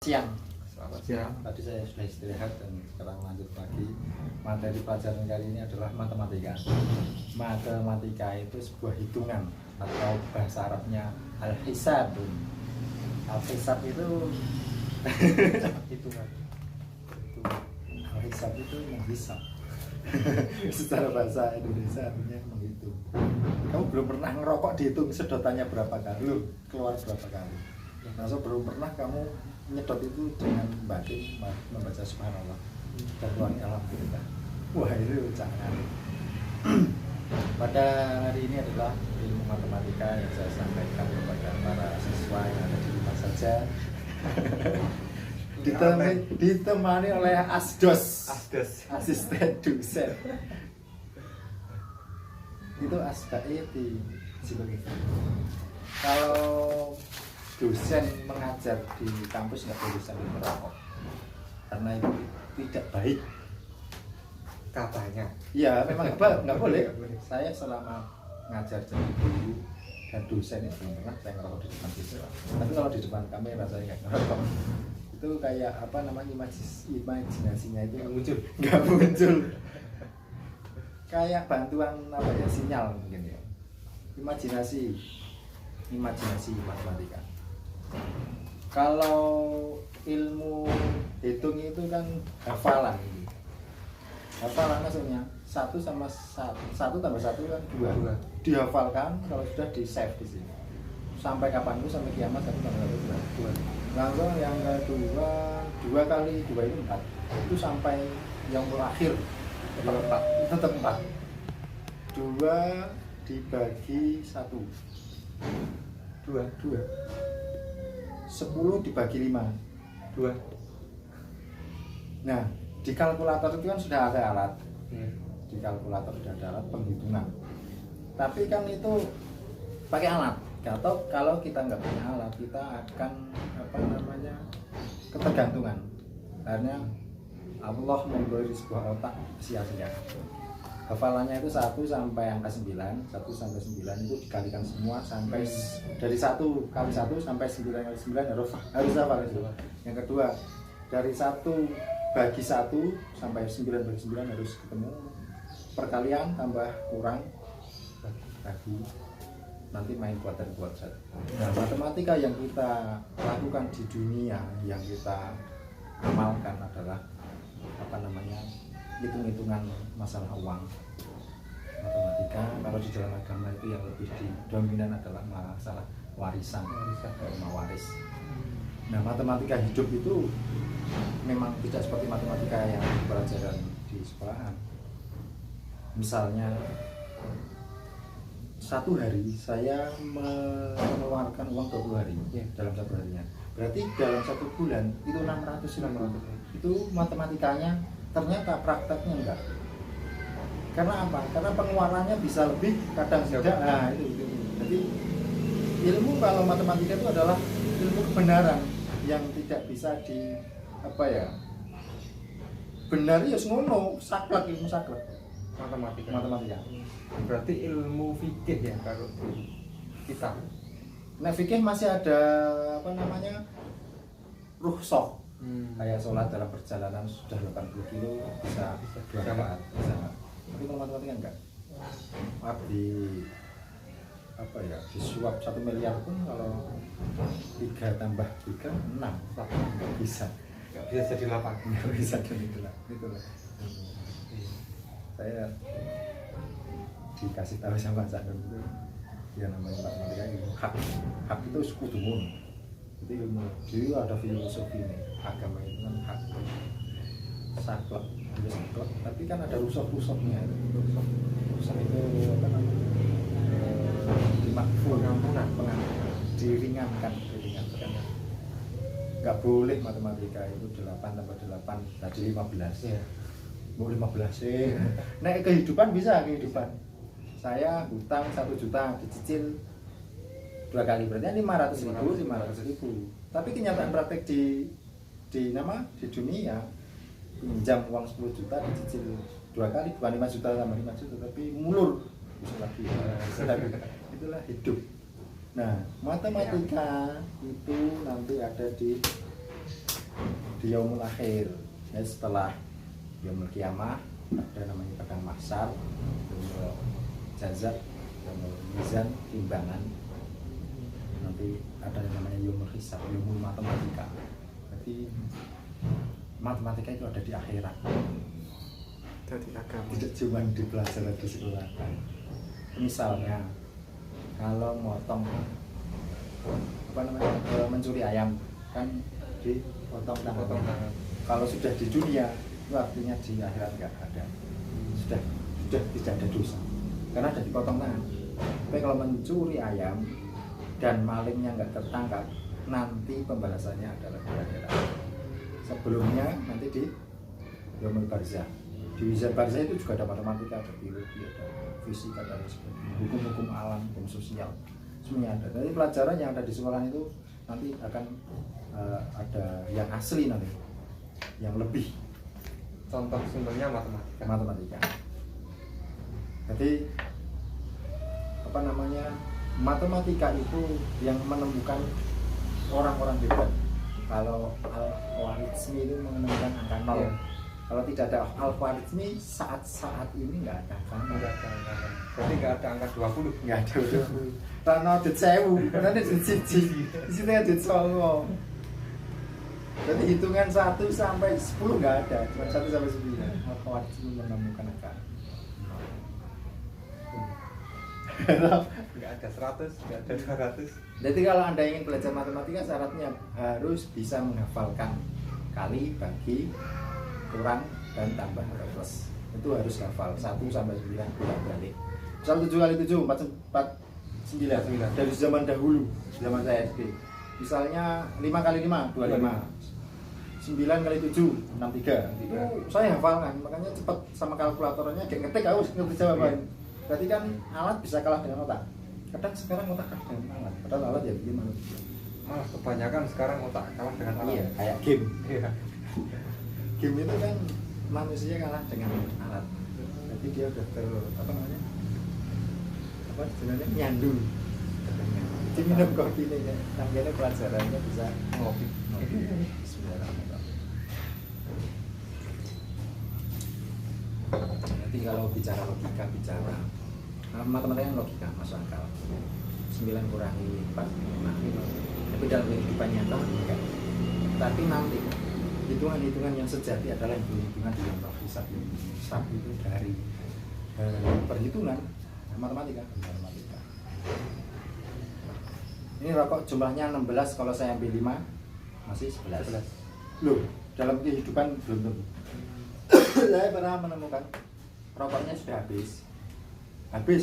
Siang. Selamat siang. Tadi saya sudah istirahat dan sekarang lanjut lagi. Materi pelajaran kali ini adalah matematika. Matematika itu sebuah hitungan atau bahasa Arabnya al-hisab. Al-hisab itu Hitungan. Al-hisab itu menghisap. Secara bahasa Indonesia artinya menghitung. Kamu belum pernah ngerokok dihitung sedotannya berapa kali, keluar berapa kali. Langsung belum pernah kamu nyedot itu dengan batin membaca subhanallah dan keluarnya alhamdulillah. Wah, itu jangan. Pada hari ini adalah ilmu matematika yang saya sampaikan kepada para siswa yang ada di rumah saja. Ditemani oleh Asdos, asisten dosen. Itu asbae di sini. Kalau dosen mengajar di kampus nggak boleh sambil merokok, karena itu tidak baik. Katanya. Ya memang nggak boleh. Saya selama ngajar jadi guru dan dosen itu belum pernah saya ngerokok di depan siswa. Tapi kalau di depan kamera saya nggak ngerokok. Itu kayak apa namanya, imajinasinya itu nggak muncul. Kayak bantuan apa ya, sinyal mungkin ya. Imajinasi matematika. Kalau ilmu hitung itu kan hafalan. Hafalan maksudnya 1 tambah 1 kan 2. Dihafalkan, kalau sudah di save di sini. Sampai kapanpun, sampai kiamat 1 tambah 1 2. Langsung yang kedua 2 kali 2 itu 4. Itu sampai yang terakhir tetap 4. 2 dibagi 1 2 10 dibagi 5 2. Nah, di kalkulator itu kan sudah ada alat. Di kalkulator sudah ada alat penghitungan. Tapi kan itu pakai alat. Atau kalau kita nggak punya alat, kita akan ketergantungan. Karena Allah memberi sebuah otak sia-sia. Hafalannya itu 1 sampai angka 9, 1 sampai 9 itu dikalikan semua sampai dari 1 kali 1 sampai 9 kali 9 harus hafal itu. Yang kedua, dari 1 bagi 1 sampai 9 bagi 9 harus ketemu. Perkalian tambah kurang bagi, nanti main kuat dan kuat saja. Nah, matematika yang kita lakukan di dunia, yang kita amalkan adalah hitung-hitungan masalah uang. Matematika kalau di dalam agama itu yang lebih dominan adalah masalah warisan, waris. Nah, matematika hidup itu memang tidak seperti matematika yang pelajaran di sekolahan. Misalnya, 1 hari saya mengeluarkan uang 20 hari dalam 1 harinya. Berarti dalam 1 bulan itu 600. Itu matematikanya, ternyata prakteknya enggak. Karena apa? Karena pengeluarannya bisa lebih, kadang tidak. Nah, itu. Jadi ilmu kalau matematika itu adalah ilmu kebenaran yang tidak bisa benar ya ngono, saklek, ilmu saklek. Matematika. Berarti ilmu fikih ya kalau kita. Nah, fikih masih ada rukhsah. Kayak sholat dalam perjalanan sudah 80 kilo bisa 2 rakaat. Tapi kalau matematika enggak. Disuap 1 miliar pun kalau 3 tambah 3 6 nggak bisa. Nggak bisa jadi 8. Nggak bisa itulah. Saya dikasih tahu sama Cak itu, yang namanya matematika itu hak itu kudu ngono. Jadi ilmu dia ada filosofi ini, agama itu kan hak saklek, tapi kan ada rusak-rusaknya. Rusak itu pengampunan, diringankan. Nggak boleh matematika itu 8 tambah 8 tadi 15 ya. Mau 15 sih. Nah, kehidupan bisa kehidupan. Saya hutang 1 juta dicicil 2 kali, berarti 500.000. Tapi kenyataan praktek di dunia, pinjam uang 10 juta dicicil 2 kali, bukan 5 juta tambah 5 juta, tapi mulur bisa lagi. Itulah hidup. Nah, matematika itu nanti ada di di yaumul akhir. Ya, setelah yaumul kiamah ada namanya padang mahsyar, yaumul jazak, yaumul mizan, timbangan. Nanti ada yang namanya yaumul hisab, yaumul matematika. Jadi matematika itu ada di akhirat. Jadi agama. Tidak cuma di pelajaran di sekolah. Misalnya kalau motong apa namanya mencuri ayam kan dipotong tangan. Kalau sudah di dunia itu artinya di akhirat nggak ada, sudah tidak ada dosa karena ada dipotong tangan. Tapi kalau mencuri ayam dan malingnya nggak tertangkap, nanti pembalasannya adalah di akhirat. Sebelumnya nanti di yaumul barzah. Di barzah itu juga ada matematika, ada biologi, ada fisika, dan sebagainya, hukum-hukum alam, hukum sosial, semuanya ada. Jadi pelajaran yang ada di sekolah itu nanti akan ada yang asli nanti, yang lebih. Contoh sumbernya matematika. Jadi apa namanya, matematika itu yang menemukan orang-orang hebat. Kalau Al-Khwarizmi itu menemukan angka 0. Iya. Kalau tidak ada Al-Khwarizmi saat ini nggak ada kan? Jadi nggak ada angka 20. Nggak ada udah. Karena ada 1000, karena ada siji. Di sini ada 9. Jadi hitungan 1 sampai 10 nggak ada, cuma 1 sampai 9. Al-Khwarizmi menemukan angka. Nggak ada 100, nggak ada 200. Jadi kalau Anda ingin belajar matematika syaratnya harus bisa menghafalkan kali, bagi, kurang, dan tambah atau plus. Itu harus hafal 1 sampai 9 bolak-balik. Misal 7 kali 7 49 dari zaman dahulu, zaman saya SD. Misalnya 5 kali 5 25. 9 kali 7 63. Itu saya hafalkan, makanya cepat sama kalkulatornya dia ngetik harus ngerti jawaban. Berarti kan alat bisa kalah dengan otak. Kadang sekarang otak kalah dengan alat, padahal alat ya bikin manusia. Malah kebanyakan sekarang otak kalah dengan alat. Iya, kayak game. Iya. Game itu kan manusia kalah dengan alat. Jadi dia udah apa namanya? Apa sebenarnya nyandu. Jadi minum kopi ini, namanya pelajarannya bisa ngopi. Bismillahirrahmanirrahim. Nanti kalau bicara logika, matematika kan logika, masuk akal. 9 kurangi 4, 5. Tapi dalam kehidupan nyata enggak. Tapi nanti hitungan-hitungan yang sejati adalah hitungan dengan hisab. Hisab itu dari perhitungan matematika. Ini rokok jumlahnya 16, kalau saya ambil 5 masih 11. Loh, dalam kehidupan belum tentu. Saya pernah menemukan rokoknya sudah habis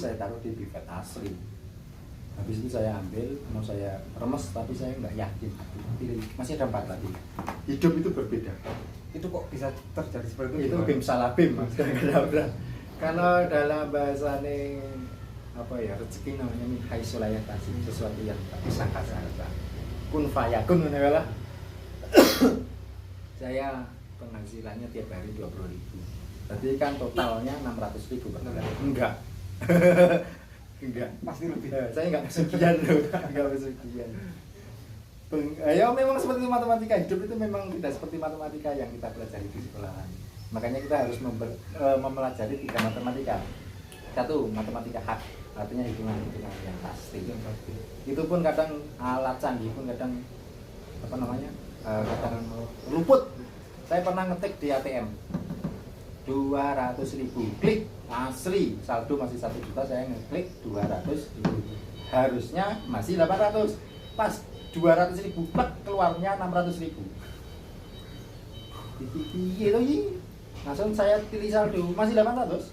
saya taruh di pipet asli. Habis itu saya ambil, mau saya remes tapi saya nggak yakin. Masih ada 4 lagi. Hidup itu berbeda. Itu kok bisa terjadi seperti itu? Itu bim salah bim, mas. Kalau dalam bahasa ini apa ya, rezeki namanya min haitsu la yahtasib, sesuatu yang tak disangka-sangka. Kun fayakun lah. Saya penghasilannya tiap hari 20.000. Berarti kan totalnya 600.000 per bulan. Enggak. Enggak. Pasti lebih. Saya enggak kesekian loh, enggak kesekian. Ya memang seperti itu matematika. Hidup itu memang tidak seperti matematika yang kita pelajari di sekolah. Makanya kita harus mempelajari 3 matematika. 1, matematika hak, artinya hitungan-hitungan yang pasti. Itu pun kadang alat canggih pun kadang apa namanya? Kadang luput. Saya pernah ngetik di ATM 200.000, klik asli saldo masih 1 juta, saya ngeklik 200.000, harusnya masih 800, pas 200.000 plek keluarnya 600.000. Iya, langsung saya pilih saldo masih 800,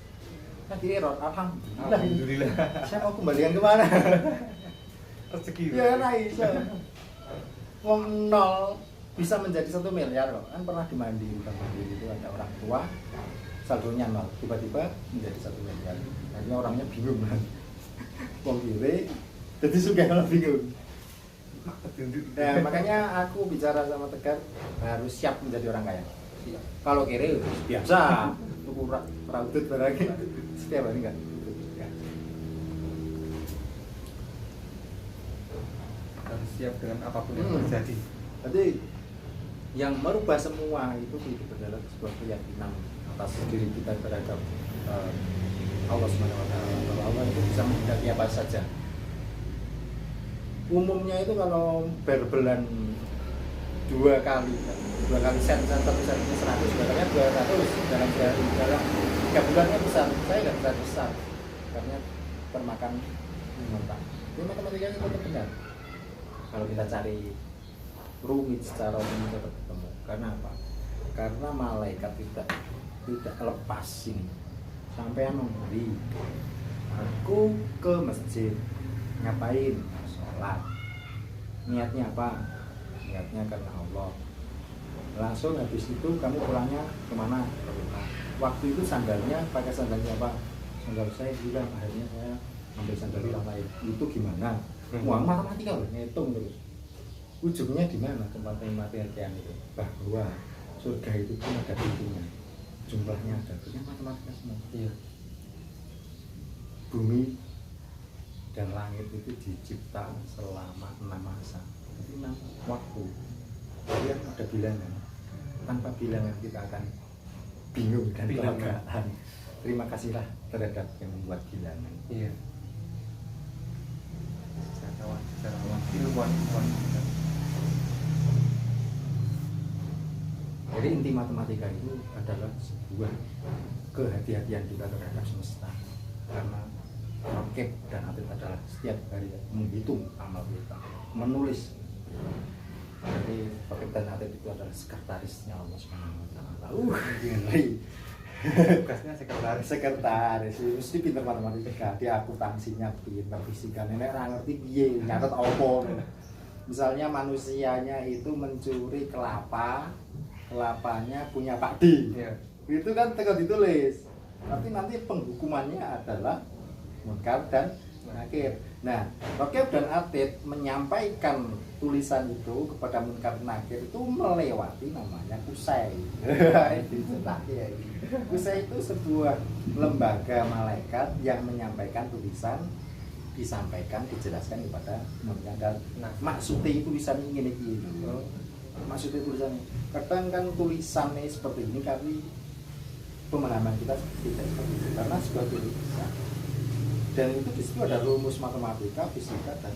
nah di error. Alhamdulillah. Saya mau kembalian kemana? Rezeki. Ya naik, wong 0 bisa menjadi 1 miliar loh. Kan pernah di Mandiri itu ada orang tua saldonya 0, tiba-tiba menjadi 1 miliar. Akhirnya orangnya bingung kan. Wong kiri jadi suka malah bingung. Nah, makanya aku bicara sama Tegar harus siap menjadi orang kaya. Kalau kiri biasa tuku raudut barangnya setiap hari enggak. Harus siap dengan apapun yang terjadi. Jadi yang merubah semua itu adalah sebuah keyakinan atas diri kita terhadap Allah Subhanahu wa taala, bahwa Allah itu bisa menghendaki apa saja. Umumnya itu kalau berbelan 2 kali sen satu sennya 100, katanya 200 dalam sehari, dalam 3 bulannya besar. Saya nggak besar karena termakan mentah. Ini matematika itu tetap benar. Kalau kita cari rumit secara umum tetap ketemu. Karena apa? Karena malaikat tidak lepas ini. Sampai memberi aku ke masjid, ngapain? Sholat. Niatnya apa? Niatnya karena Allah. Langsung habis itu kamu pulangnya kemana? Ke rumah. Waktu itu sandalnya pakai sandalnya apa? Sandal saya hilang, akhirnya saya ambil sandal yang lain. Itu gimana? Wah, matematika loh, ngitung terus. Ujungnya di mana tempat matematika itu? Bahwa surga itu pun ada pintunya, jumlahnya ada, itu matematika semua. Iya. Bumi dan langit itu dicipta selama 6 masa, jadi 6 waktu. Jadi ada bilangan. Tanpa bilangan kita akan bingung dan kelagaan. Terima kasihlah terhadap yang membuat bilangan. Iya. Sejarawan, ilmuwan. Jadi inti matematika itu adalah sebuah kehati-hatian kita terhadap semesta. Karena rokib dan atlet adalah setiap hari menghitung amal kita, menulis. Jadi rokib dan atlet itu adalah sekretarisnya Allah Subhanahu wa taala. Ngeri. Tugasnya Sekretaris mesti pinter matematika, dia akuntansinya pinter, fisika nenek ra ngerti piye nyatet apa. Misalnya manusianya itu mencuri kelapanya punya Pak D. Iya. Itu kan tekan ditulis. Tapi nanti penghukumannya adalah munkar dan nakir. Nah, Rokib dan Atid menyampaikan tulisan itu kepada munkar nakir itu melewati namanya kusai. Kusai itu sebuah lembaga malaikat yang menyampaikan tulisan, disampaikan, dijelaskan kepada munkar dan maksudnya tulisan ini gini. Maksudnya tulisan kadang kan tulisannya seperti ini tapi pemahaman kita tidak seperti itu karena sebuah tulisan. Dan itu di situ ada rumus matematika, fisika dan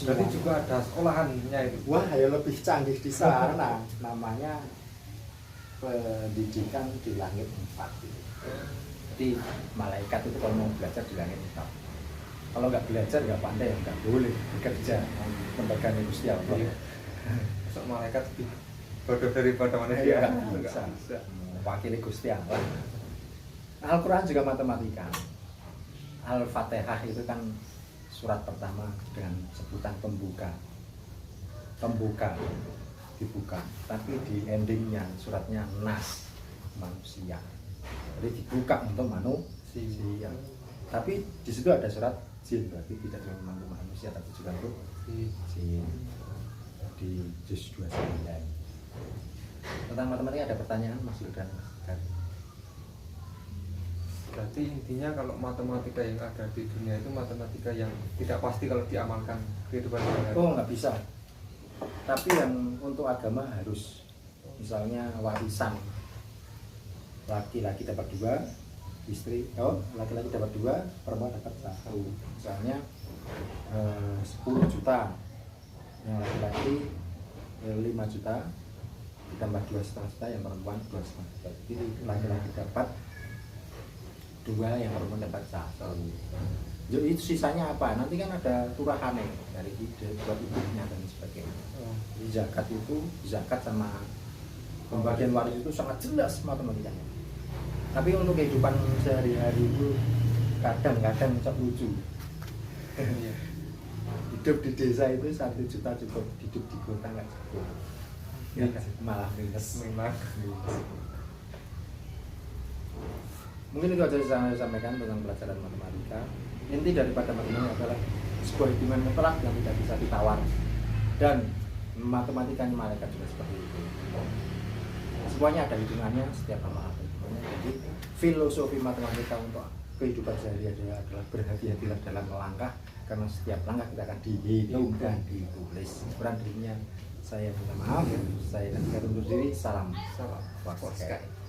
berarti juga ada sekolahannya itu. Wah, ya lebih canggih di sana. Namanya pendidikan di langit 4. Jadi malaikat itu kalau mau belajar di langit 4. Kalau nggak belajar nggak pandai, nggak boleh bekerja lembaga Gusti Allah. Sok malaikat lebih bodoh daripada manusia. Nggak bisa. Wakili Gusti Allah. Al-Quran juga matematika. Al-Fatihah itu kan surat pertama dengan sebutan pembuka, dibuka. Tapi di endingnya suratnya Nas, manusia. Jadi dibuka untuk manusia. Tapi di situ ada surat jin, berarti tidak cuma untuk manusia, tapi juga untuk jin. Di juz 29. Tentang matematika ada pertanyaan Mas Yudan? Berarti intinya kalau matematika yang ada di dunia itu matematika yang tidak pasti kalau diamalkan kehidupan sehari-hari. Oh, nggak bisa. Tapi yang untuk agama harus, misalnya warisan, laki-laki dapat 2, laki-laki dapat 2, perempuan dapat 1. Misalnya 10 juta, yang laki-laki 5 juta, ditambah 2,5 juta, yang perempuan 2,5 juta. Jadi laki-laki dapat 2, yang perempuan dapat 1. Jadi itu sisanya apa? Nanti kan ada turahannya dari ide buat ibunya dan sebagainya. Jadi zakat sama pembagian waris itu sangat jelas matematikanya. Tapi untuk kehidupan sehari-hari itu kadang-kadang cok lucu. Hidup di desa itu 1 juta cukup, hidup di kota nggak cukup. Ya, malah minus. Mungkin itu aja saya sampaikan tentang pelajaran matematika. Inti daripada matematika adalah sebuah hitungan mutlak yang tidak bisa ditawar. Dan matematika malaikat juga seperti itu. Semuanya ada hitungannya, setiap hal ada hitungannya. Jadi filosofi matematika untuk kehidupan sehari-hari adalah berhati-hatilah dalam melangkah, karena setiap langkah kita akan dihitung dan ditulis. Ukuran dirinya Saya minta maaf. Saya dan undur diri. Salam. Salam. Waskai. Waskai.